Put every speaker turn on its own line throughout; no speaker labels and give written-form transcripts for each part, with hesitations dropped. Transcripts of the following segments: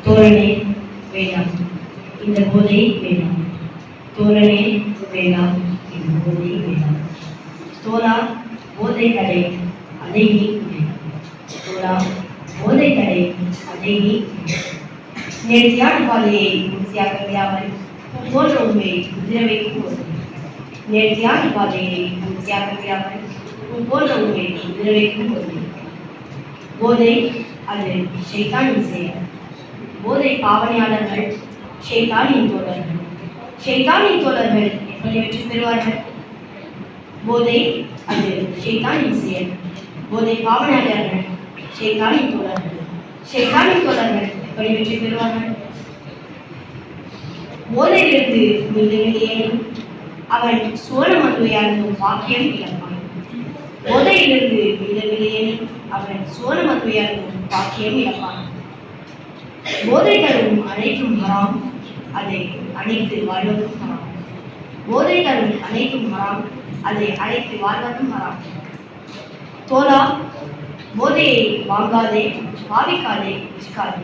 தோரணே வேண்டாம், இந்த போதை வேண்டாம். தோரணே வேண்டாம், இந்த போதை வேண்டாம். தோழா போதை தடை, அதை நீ குடி. தோழா போதை தடை, அதை நீ குடி. நேர்த்தியான பாதையை உறுதியாக விடாமல் போன்ற உண்மை உதிர வைக்கும் போது, நேர்த்தியான பாதையை உறுதியாக விடாமல் போன்ற உண்மை உதிர வைக்கும் போது, போதை அது ஷைத்தானின் செயல். போதை பாவனையாளர்கள் ஷைத்தானின் தோழர்கள். ஷைத்தானின் தோழர்கள் எப்படி வெற்றி பெறுவார்கள்? போதை அது ஷைத்தானின் செயல். போதை பாவனையாளர்கள் ஷைத்தானின் தோழர்கள். ஷைத்தானின் தோழர்கள் எப்படி வெற்றி பெறுவார்கள்? போதையிலிருந்து விடுதலையேனும் அவன் சோழமதுவையாளனும் வாக்கியம் இழப்பான். போதையிலிருந்து விடுதலையேனும் அவன் சோழமதுவையாளனும் வாக்கியம் இழப்பான். போதை தரும் அனைத்தும் ஹராம், அதை அனைத்து வாழ்வதும் ஹராம். போதை தரும் அனைத்தும் ஹராம், அதை அனைத்து வாழ்வதும் ஹராம். தோழா போதையை வாங்காதே, பாவிக்காதே, விற்காதே.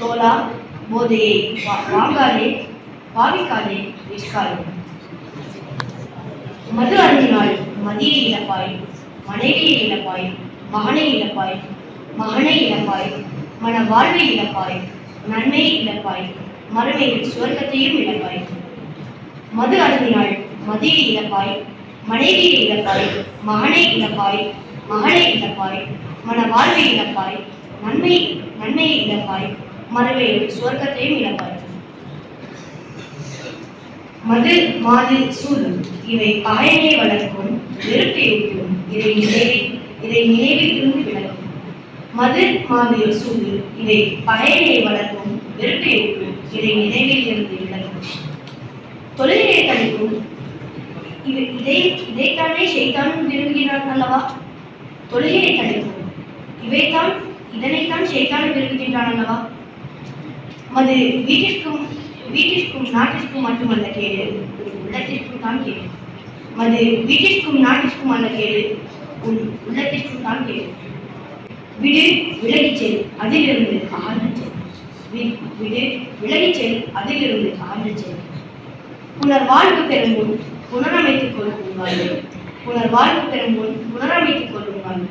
தோழா போதையை வாங்காதே, பாவிக்காதே, விற்காதே. மது அருந்தினால் மதியை இழப்பாய், மனைவியை இழப்பாய், மகனை இழப்பாய், மகனை இழப்பாய், மன வாழ்வை இழப்பாய், நன்மையை இழப்பாய், மறுமையில் சுவர்க்கத்தையும் இழப்பாய். மது அருந்தினால் மதியை இழப்பாய், மனைவியை இழப்பாய், மகனை இழப்பாய், மகளை இழப்பாய், மன வாழ்வை இழப்பாய், நன்மையை இழப்பாய், மறுமையில் சுவர்க்கத்தையும் இழப்பாய். மது மாது சூது இவை பகையை வளர்க்கும், வெறுப்பை ஊட்டும், இதை நினைவில் இருந்து விளக்கும். மது மாது சூது இவை பகையை வளர்க்கும், வெறுப்பை ஊட்டும், இதை நினைவில் இருந்து விளக்கும். தொழுகையை கழிக்கும், இதைத்தானே ஷைத்தானும் விரும்புகிறான் அல்லவா? தொழுகையை கழிக்கும், இதனைத்தான் ஷைத்தானும் விரும்புகின்றான் அல்லவா? மது வீட்டிற்கும் நாட்டிற்கும் மட்டுமல்ல கேடு, உன் உள்ளத்திற்கும் தான் கேடு. மது வீட்டிற்கும் நாட்டிற்கும் அல்ல கேடு, உன் உள்ளத்திற்கும் தான் கேடு. விடு விலகிச் செல், அதிலிருந்து அகன்று செல். விடு விலகிச் செல், அதிலிருந்து அகன்று செல். புனர்வாழ்வு பெறும் முன் புனரமைத்துக் கொள்ளும் வாழ்வு. புனர்வாழ்வு பெறும் முன் புனரமைத்துக் கொள்ளும் வாழ்வு.